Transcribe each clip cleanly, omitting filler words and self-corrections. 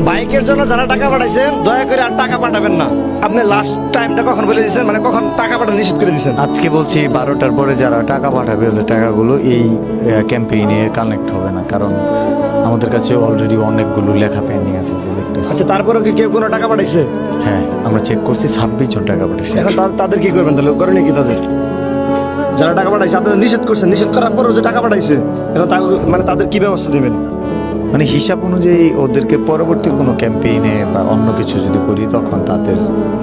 বাইকের জন্য যারা টাকা পাঠাইছেন দয়া করে আর টাকা পাঠাবেন না। আপনি লাস্ট টাইমটা কখন বলে দিয়েছেন, মানে কখন টাকা পাঠানো নিষেধ করে দিয়েছেন? আজকে বলছি 12টার পরে যারা টাকা পাঠাবে ওদের টাকাগুলো এই ক্যাম্পেইনে কানেক্ট হবে না, কারণ আমাদের কাছে অলরেডি অনেকগুলো লেখা পেন্ডিং আছে যে লিখতেছে। আচ্ছা, তারপরেও কি কেউ কোনো টাকা পাঠাইছে? হ্যাঁ, আমরা চেক করছি 26 জন টাকা পাঠিয়েছে। এখন তাদের কি করবেন তাহলে? করেনি কি তাদের? যারা টাকা পাঠাইছে আপনাদের নিষেধ করছেন, নিষেধ করার পরেও যে টাকা পাঠাইছে এখন মানে তাদের কি ব্যবস্থা দেবেন? মানে হিসাব অনুযায়ী ওদেরকে পরবর্তী কোনো ক্যাম্পেইনে বা অন্য কিছু যদি করি তখন তাদের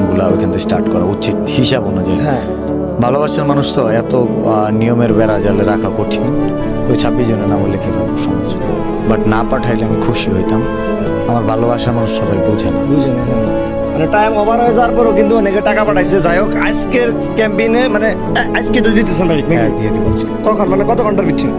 গুলা ওইখান থেকে স্টার্ট করা উচিত হিসাব অনুযায়ী। হ্যাঁ, ভালোবাসার মানুষ তো এত নিয়মের বেড়া জালে রাখা কঠিন। ওই 26 জনের নাম লিখে ফেলবো সমস্যা, বাট না পাঠাইলে আমি খুশি হইতাম। আমার ভালোবাসার মানুষ সবাই বোঝে না। বুঝে না, হ্যাঁ। মানে টাইম ওভার হয়ে যাওয়ার পরও কিন্তু অনেকে টাকা পাঠাইছে। যাই হোক, আজকের ক্যাম্পেইনে মানে আজকে তো দিতেছেন ভাই? হ্যাঁ, দিয়ে দিব। কখন, মানে কত ঘন্টার পিছিয়ে?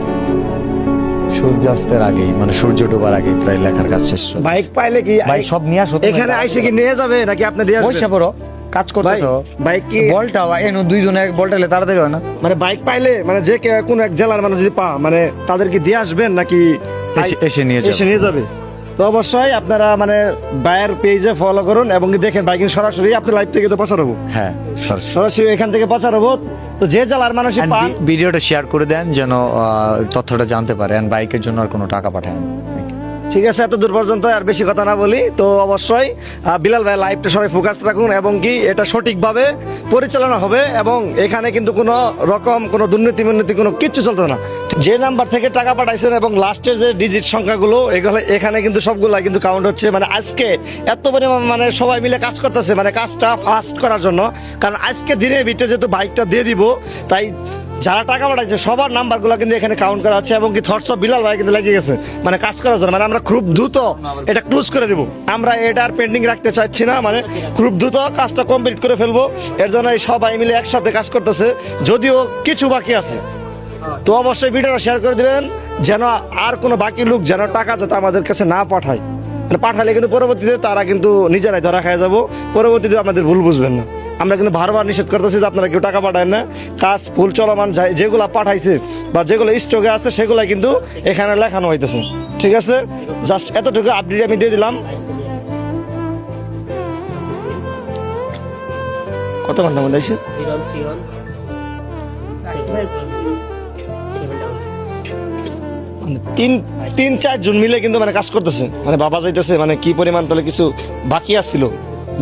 সূর্যাস্তের আগেই, মানে সূর্য ডোবার আগেই প্রায় লেখার কাজ শেষ। বাইক পাইলে কি ভাই সব নিয়ে আসো, এখানে আইসে কি নিয়ে যাবে নাকি আপনি দিয়ে আসবেন? পয়সা পড়ো কাজ করতে ভাই, তো। বাইক কি বলটা এনো দুইজনে এক বলটা এলে তাড়াতাড়ি হয় না? মানে বাইক পাইলে মানে যে কোন এক জেলার মানুষ যদি মানে তাদেরকে দিয়ে আসবেন নাকি এসে নিয়ে যাবে। এসে নিয়ে যাবে? তো অবশ্যই আপনারা মানে বায়ার পেজে ফলো করুন এবং কি দেখেন বাইকিং সরাসরি আপনি লাইভ থেকে তো প্রচার হবো। হ্যাঁ, সরাসরি এখান থেকে প্রচার হবো। তো যে জেলার মানুষই পান ভিডিওটা শেয়ার করে দেন যেন তথ্যটা জানতে পারে। আর বাইকের জন্য আর কোনো টাকা পাঠায় না। ঠিক আছে, এত দূর পর্যন্ত আর বেশি কথা না বলি। তো অবশ্যই বিলাল ভাই লাইভটা সবাই ফোকাস রাখুন এবং কি এটা সঠিকভাবে পরিচালনা হবে এবং এখানে কিন্তু কোনো রকম কোনো দুর্নীতি কোনো কিচ্ছু চলতো না। যে নাম্বার থেকে টাকা পাঠাইছেন এবং লাস্টের যে ডিজিট সংখ্যাগুলো এগুলো এখানে কিন্তু সবগুলা কিন্তু কাউন্ট হচ্ছে। মানে আজকে এত পরিমাণ মানে সবাই মিলে কাজ করতেছে মানে কাজটা ফাস্ট করার জন্য, কারণ আজকে দিনের ভিতরে যেহেতু বাইকটা দিয়ে দিব তাই যারা টাকা পাঠাইছে সবার নাম্বারগুলো কিন্তু এখানে কাউন্ট করা হচ্ছে এবং কি থটস অফ বিলাল ভাই কিন্তু লেগে গেছে মানে কাজ করার জন্য। মানে আমরা খুব দ্রুত এটা ক্লোজ করে দেবো, আমরা এটা আর পেন্ডিং রাখতে চাচ্ছি না। মানে খুব দ্রুত কাজটা কমপ্লিট করে ফেলবো। এর জন্য এই সবাই মিলে একসাথে কাজ করতেছে, যদিও কিছু বাকি আছে। তো অবশ্যই ভিডিওটা শেয়ার করে দিবেন যেন আর কোনো বাকি লোক যেন টাকা যাতে আমাদের কাছে না পাঠায়। মানে পাঠালে কিন্তু পরবর্তীতে তারা কিন্তু নিজেরাই ধরা খায় যাবো, পরবর্তীতে আমাদের ভুল বুঝবেন না। আমরা কিন্তু বারবার নিষেধ করতেছি যে আপনারা কেউ টাকা পাঠায় না। কাজ ফুল চলমান যায়, যেগুলো পাঠাইছে বা যেগুলো স্টকে আছে সেগুলো কিন্তু এখানে লেখানো হইতেছে। ঠিক আছে, জাস্ট এতটুকু আপডেট আমি দিয়ে দিলাম। কত ঘন্টা মধ্যে আছে? 3-4 জন মিলে কিন্তু মানে কাজ করতেছে, মানে বাবা যাইতেছে মানে কি পরিমাণ তাহলে কিছু বাকি আছিল,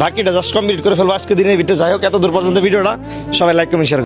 বাকিটা জাস্ট কমপ্লিট করে ফেলবো আজকে দিনের ভিতরে। যাই হোক, এত দূর পর্যন্ত ভিডিওটা সবাই লাইক কমেন্ট শেয়ার